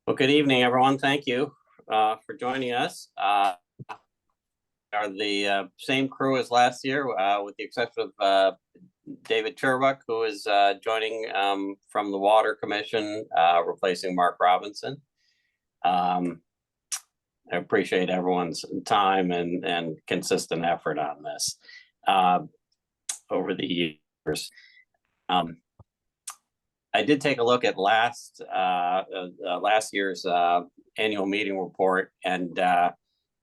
Well, good evening, everyone. Thank you for joining us. Are the same crew as last year, with the exception of David Turbuck, who is joining from the Water Commission, replacing Mark Robinson. I appreciate everyone's time and consistent effort on this over the years. I did take a look at last year's annual meeting report, and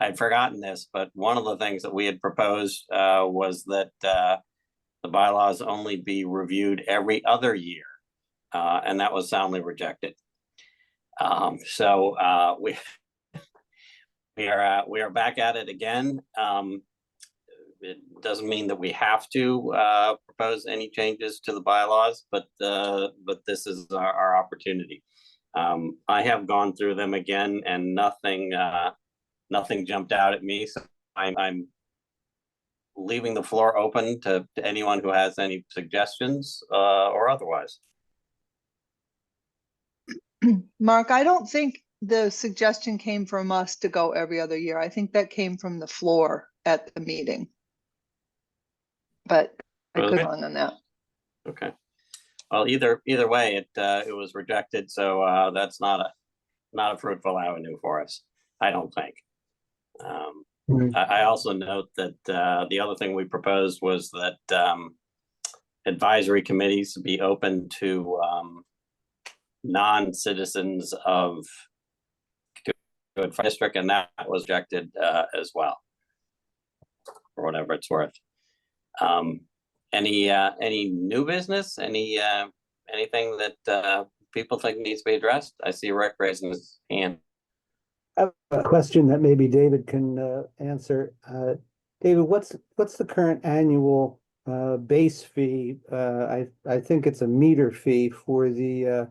I'd forgotten this, but one of the things that we had proposed was that the bylaws only be reviewed every other year, and that was soundly rejected. So we are back at it again. It doesn't mean that we have to propose any changes to the bylaws, but this is our opportunity. I have gone through them again, and nothing jumped out at me. So I'm leaving the floor open to anyone who has any suggestions or otherwise. Mark, I don't think the suggestion came from us to go every other year. I think that came from the floor at the meeting. But I could be wrong on that. Okay. Well, either way, it was rejected, so that's not a fruitful avenue for us, I don't think. I also note that the other thing we proposed was that advisory committees be open to non-citizens of Cotuit district, and that was rejected as well, for whatever it's worth. Any new business? Anything that people think needs to be addressed? I see Rick raising his hand. I have a question that maybe David can answer. David, what's the current annual base fee? I think it's a meter fee for the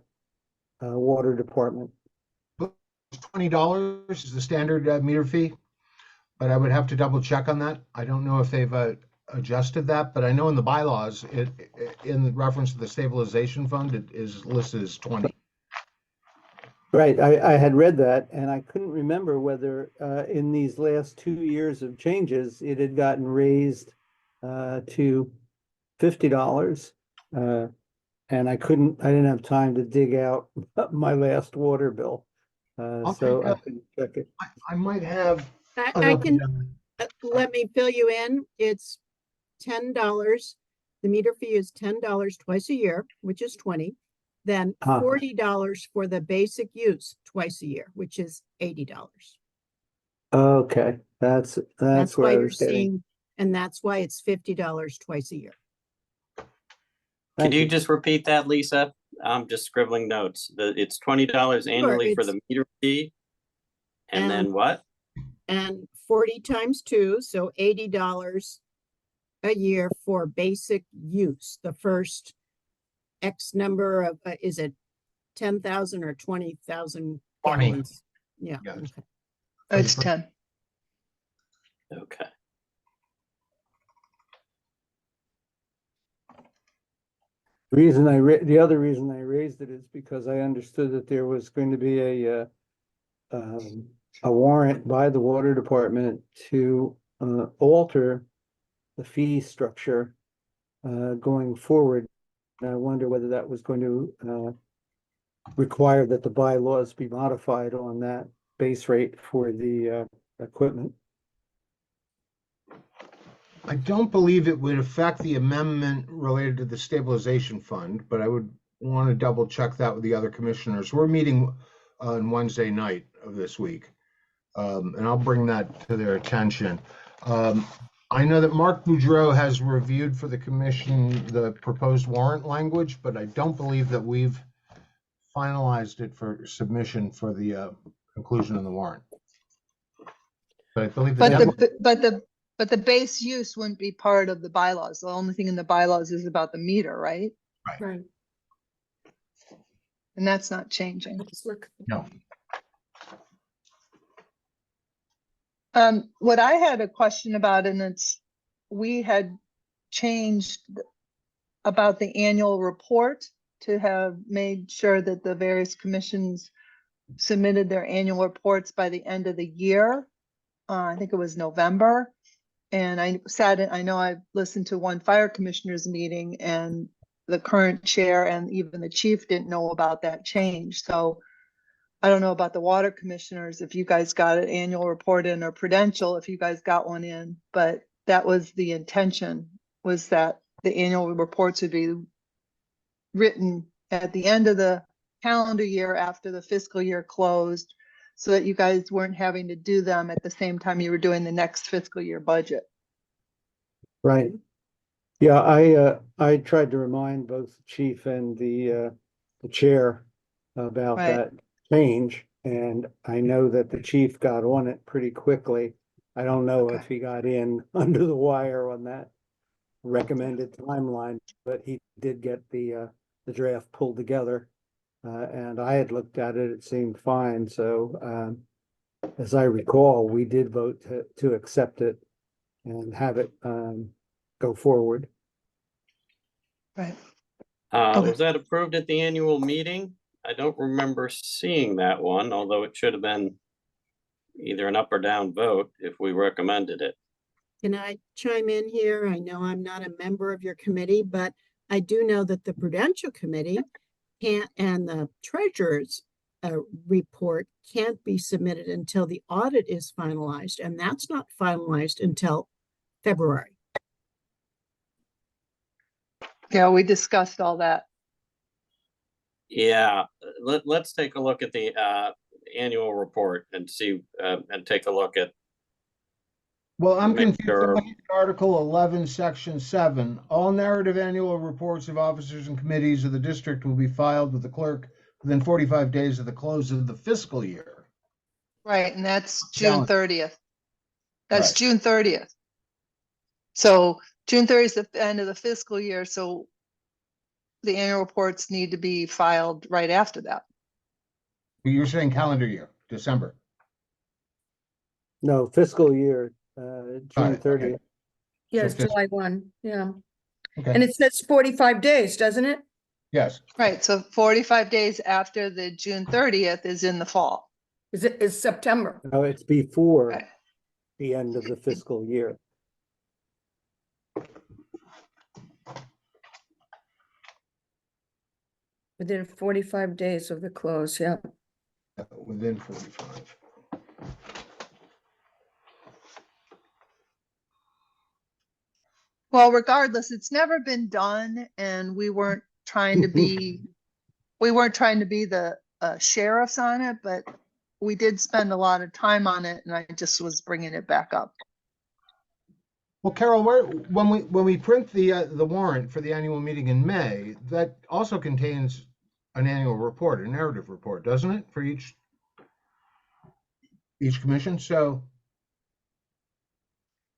water department. $20 is the standard meter fee, but I would have to double check on that. I don't know if they've adjusted that, but I know in the bylaws, in the reference to the stabilization fund, it is listed as 20. Right, I had read that, and I couldn't remember whether in these last 2 years of changes, it had gotten raised to $50. And I didn't have time to dig out my last water bill. So I can check it. I might have. I can, let me fill you in. It's $10. The meter fee is $10 twice a year, which is 20. Then $40 for the basic use twice a year, which is $80. Okay, that's why you're seeing, and that's why it's $50 twice a year. Can you just repeat that, Lisa? I'm just scribbling notes. It's $20 annually for the meter fee, and then what? And 40 times 2, so $80 a year for basic use. The first X number of is it 10,000 or 20,000 gallons? Yeah. Okay. It's 10. Okay. The other reason I raised it is because I understood that there was going to be a warrant by the water department to alter the fee structure going forward. And I wonder whether that was going to require that the bylaws be modified on that base rate for the equipment. I don't believe it would affect the amendment related to the stabilization fund, but I would want to double check that with the other commissioners. We're meeting on Wednesday night of this week, and I'll bring that to their attention. I know that Mark Boudreau has reviewed for the commission the proposed warrant language, but I don't believe that we've finalized it for submission for the conclusion of the warrant. But I believe but the base use wouldn't be part of the bylaws. The only thing in the bylaws is about the meter, right? Right. And that's not changing. No. What I had a question about, and we had changed about the annual report to have made sure that the various commissions submitted their annual reports by the end of the year. I think it was November. And I know I listened to one fire commissioners meeting, and the current chair and even the chief didn't know about that change. So I don't know about the water commissioners, if you guys got an annual report in, or Prudential, if you guys got one in, but that was the intention, was that the annual reports would be written at the end of the calendar year after the fiscal year closed, so that you guys weren't having to do them at the same time you were doing the next fiscal year budget. Right. Yeah, I tried to remind both the chief and the chair about Right. that change, and I know that the chief got on it pretty quickly. I don't know if he got in under the wire on that recommended timeline, but he did get the draft pulled together. And I had looked at it, it seemed fine, so as I recall, we did vote to accept it and have it go forward. Right. Okay. Was that approved at the annual meeting? I don't remember seeing that one, although it should have been either an up or down vote if we recommended it. Can I chime in here? I know I'm not a member of your committee, but I do know that the Prudential Committee can't, and the treasurer's report can't be submitted until the audit is finalized, and that's not finalized until February. Yeah, we discussed all that. Yeah, let's take a look at the annual report and see, and take a look at. Well, I'm Make confused. sure- I'm looking at Article 11, Section 7. All narrative annual reports of officers and committees of the district will be filed with the clerk within 45 days of the close of the fiscal year. Right, and that's June Calendar. 30th. That's Right. June 30th. So June 30th is the end of the fiscal year, so the annual reports need to be filed right after that. You're saying calendar year, December. No, fiscal year, Got June it, okay. 30th. Yes, fis- July 1, yeah. And Okay, it says 45 days, doesn't it? yes. Right, so 45 days after the June 30th is in the fall. Is September. No, it's before Right. the end of the fiscal year. Within 45 days of the close, yeah. Within 45. Well, regardless, it's never been done, and we weren't trying to be, the sheriffs on it, but we did spend a lot of time on it, and I just was bringing it back up. Well, Carol, when we print the warrant for the annual meeting in May, that also contains an annual report, a narrative report, doesn't it, for each commission? So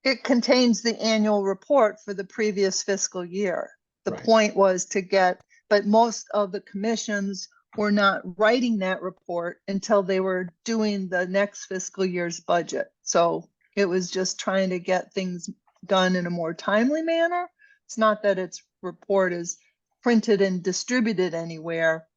It contains the annual report for the previous fiscal year. The Right. point was to get, but most of the commissions were not writing that report until they were doing the next fiscal year's budget. So it was just trying to get things done in a more timely manner. It's not that its report is printed and distributed anywhere,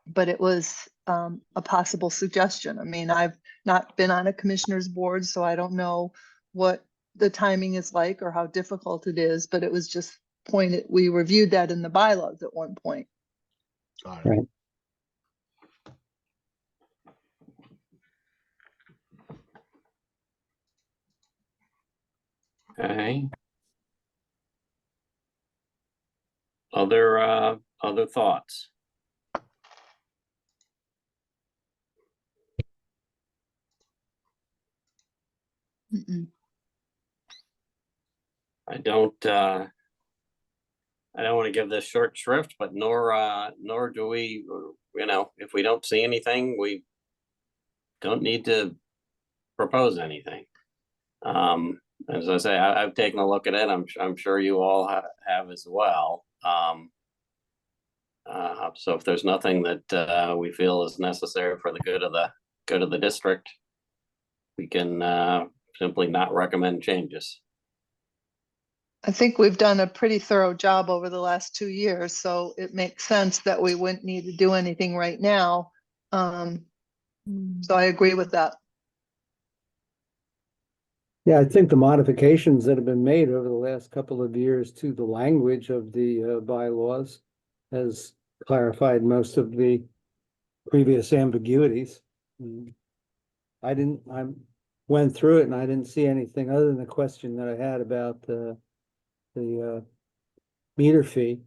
but it was a possible suggestion. I mean, I've not been on a commissioner's board, so I don't know what the timing is like or how difficult it is, but it was just pointed, we reviewed that in the bylaws at one point. got it. Right. Okay. Other thoughts? Mm-mm. I don't want to give this short shrift, but nor do we, if we don't see anything, we don't need to propose anything. As I say, I've taken a look at it. I'm sure you all have as well. So if there's nothing that we feel is necessary for the good of the district, we can simply not recommend changes. I think we've done a pretty thorough job over the last 2 years, so it makes sense that we wouldn't need to do anything right now. So I agree with that. Yeah, I think the modifications that have been made over the last couple of years to the language of the bylaws has clarified most of the previous ambiguities. I went through it and I didn't see anything other than the question that I had about the meter fee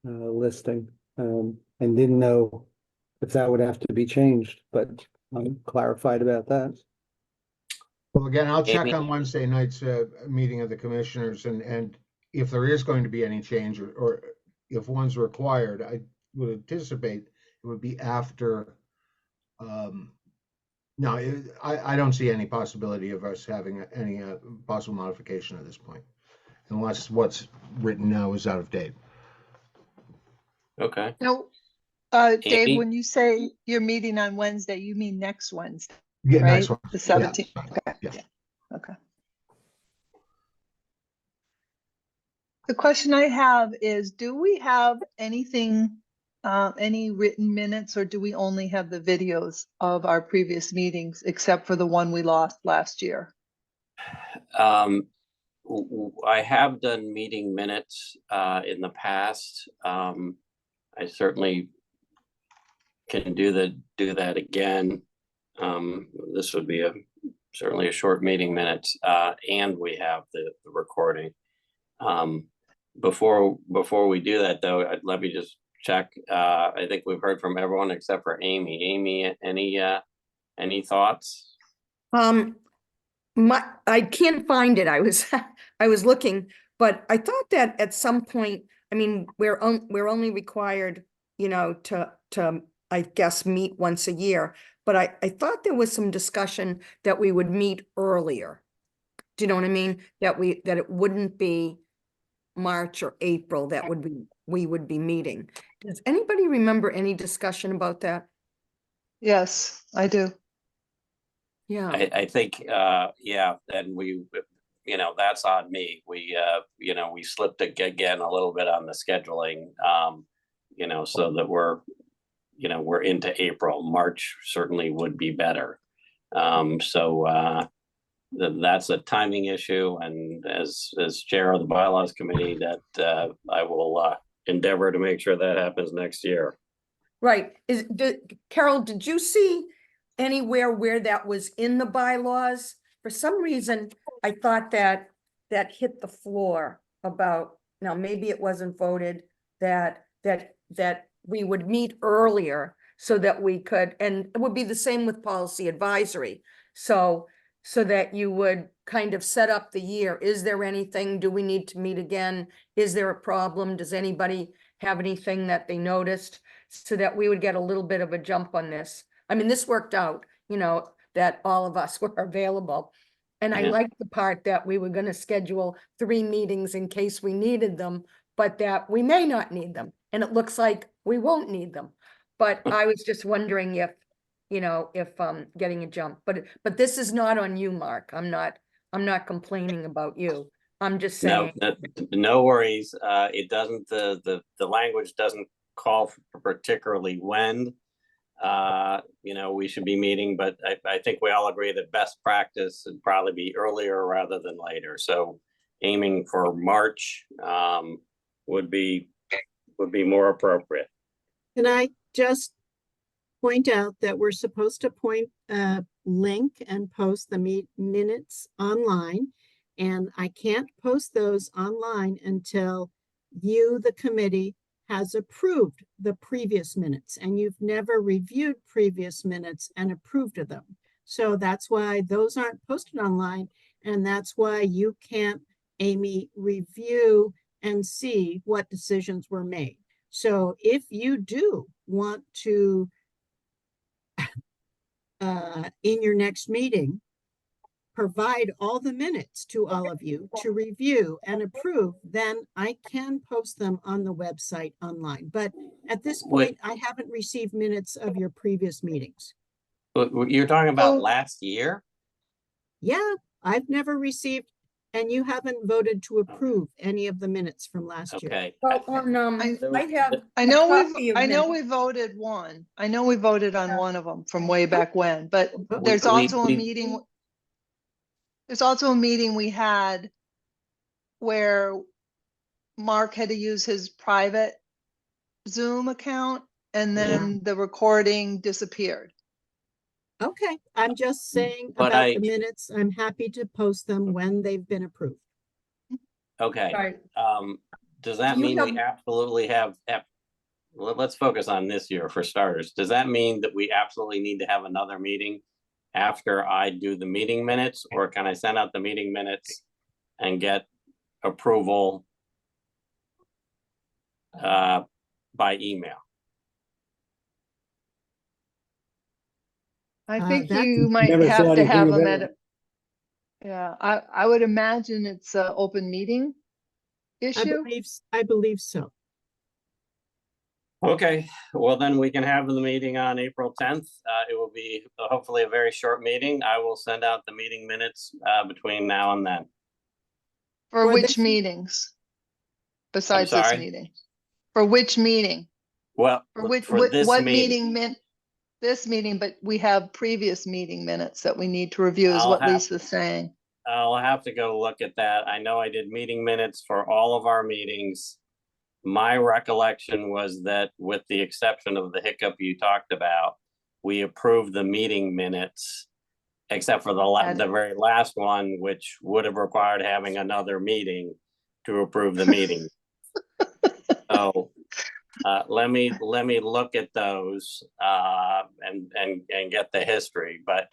listing, and didn't know if that would have to be changed, but I'm clarified about that. Well, again, I'll check Amy? on Wednesday night's meeting of the commissioners, and if there is going to be any change, or if one's required, I would anticipate it would be after. No, I don't see any possibility of us having any possible modification at this point, unless what's written now is out of date. Okay. No, Dave, Amy? when you say you're meeting on Wednesday, you mean next Wednesday, Yeah, right? next one. The 17th. Yeah. Okay. Yeah. Okay. The question I have is, do we have anything, any written minutes, or do we only have the videos of our previous meetings, except for the one we lost last year? I have done meeting minutes in the past. I certainly can do that again. This would be certainly a short meeting minutes, and we have the recording. Before we do that though, let me just check. I think we've heard from everyone except for Amy. Amy, any thoughts? I can't find it. I was looking, but I thought that at some point, I mean, we're only required, to, I guess, meet once a year. But I thought there was some discussion that we would meet earlier. Do you know what I mean? That it wouldn't be March or April that we would be meeting. Does anybody remember any discussion about that? Yes, I do. Yeah. I think, yeah, and that's on me. We slipped again a little bit on the scheduling, so that we're into April. March certainly would be better. That's a timing issue, and as chair of the bylaws committee, that I will endeavor to make sure that happens next year. Right. Carol, did you see anywhere where that was in the bylaws? For some reason, I thought that hit the floor about, now maybe it wasn't voted, that we would meet earlier so that we could, and it would be the same with policy advisory. So that you would kind of set up the year. Is there anything? Do we need to meet again? Is there a problem? Does anybody have anything that they noticed? So that we would get a little bit of a jump on this. I mean, this worked out, that all of us were available. And I Yeah. liked the part that we were gonna schedule 3 meetings in case we needed them, but that we may not need them. And it looks like we won't need them. But I was just wondering if getting a jump, but this is not on you, Mark. I'm not complaining about you. I'm just No, saying. no worries. It doesn't, the language doesn't call for particularly when, we should be meeting, but I think we all agree that best practice would probably be earlier rather than later. So aiming for March, would be more appropriate. Can I just point out that we're supposed to link and post the minutes online, and I can't post those online until you, the committee, has approved the previous minutes, and you've never reviewed previous minutes and approved of them. So that's why those aren't posted online, and that's why you can't, Amy, review and see what decisions were made. So if you do want to, in your next meeting, provide all the minutes to all of you to review and approve, then I can post them on the website online. But at this point, I haven't received minutes of your previous meetings. You're talking about Oh. last year? Yeah, I've never received and you haven't voted to approve any of the minutes from last year. Okay. Well, on, I have. I a know copy of I know minutes. we voted one. I know we voted on one of them from way back when, but there's We- also a we- meeting. There's also a meeting we had where Mark had to use his private Zoom account and then the recording disappeared. Okay, I'm just saying But about I- the minutes. I'm happy to post them when they've been approved. Okay, Right, does that You mean we have- absolutely have, let's focus on this year for starters. Does that mean that we absolutely need to have another meeting after I do the meeting minutes, or can I send out the meeting minutes and get approval by email? I think that's- you might Never have saw to anything have of them that. at. Yeah, I would imagine it's an open meeting issue. I believe so. Okay, well, then we can have the meeting on April 10th. It will be hopefully a very short meeting. I will send out the meeting minutes between now and then. For For which this- meetings? Besides this sorry? meeting? For which meeting? Well, For which, for this what meeting, meeting this meeting, but we have previous meeting minutes that we need to review is I'll what have- Lisa's saying. I'll have to go look at that. I know I did meeting minutes for all of our meetings. My recollection was that with the exception of the hiccup you talked about, we approved the meeting minutes, except for And- the very last one, which would have required having another meeting to approve the meeting. So, let me look at those, and get the history, but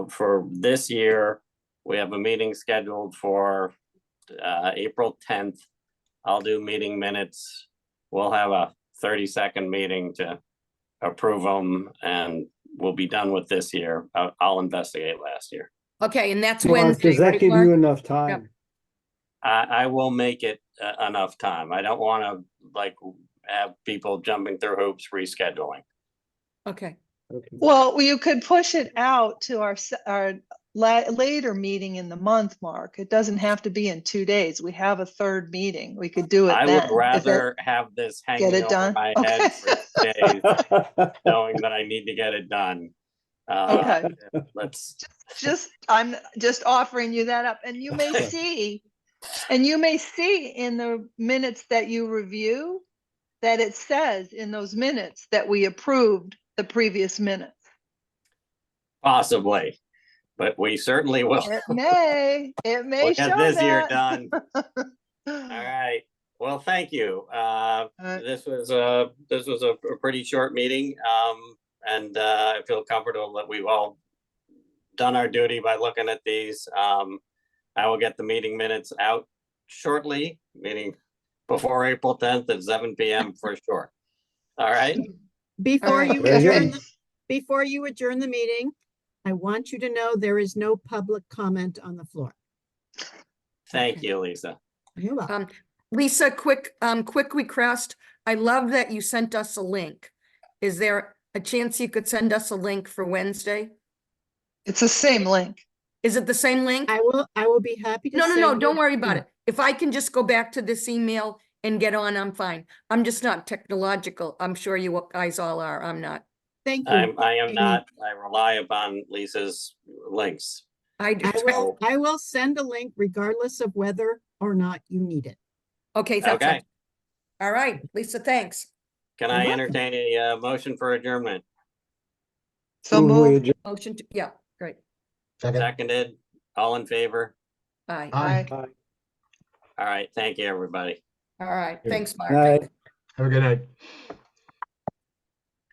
for this year, we have a meeting scheduled for, April 10th. I'll do meeting minutes. We'll have a 30-second meeting to approve them, and we'll be done with this year. I'll investigate last year. okay, and that's Mark, Wednesday, does that right, give you Mark? enough time? I will make it enough time. I don't want to like have people jumping through hoops rescheduling. Okay, Okay. Well, you could push it out to our later meeting in the month, Mark. It doesn't have to be in 2 days. We have a third meeting. We could do it I then. would rather have this hanging it over done? my Okay. head for days, knowing that I need to get it done. Okay. Let's, I'm just offering you that up, and you may see in the minutes that you review that it says in those minutes that we approved the previous minutes. possibly, but we certainly will. It may We'll show get this year that. done. All right. Well, thank you. right. This was a pretty short meeting. And I feel comfortable that we've all done our duty by looking at these. I will get the meeting minutes out shortly, meaning before April 10th at 7 PM for sure. All right. Before right. you Very adjourn, good. before you adjourn the meeting, I want you to know there is no public comment on the floor. Thank Okay. you, Lisa. You're welcome. Lisa, quick request. I love that you sent us a link. Is there a chance you could send us a link for Wednesday? It's the same link. Is it the same link? I will be happy to No, send don't you- worry about yeah. it. If I can just go back to this email and get on, I'm fine. I'm just not technological. I'm sure you guys all are. I'm not. Thank you. I am Amy. not, I rely upon Lisa's links. I do. I will send a link regardless of whether or not you need it. Okay, that's Okay. it. All right, Lisa, thanks. Can You're I welcome. entertain a motion for adjournment? So Move we moved. adjourn. Motion to, yeah, great. Second. Seconded, all in favor? Aye. Aye. Aye. All right, thank you, everybody. All right, Yeah. thanks, Mark. Night. Have a good night.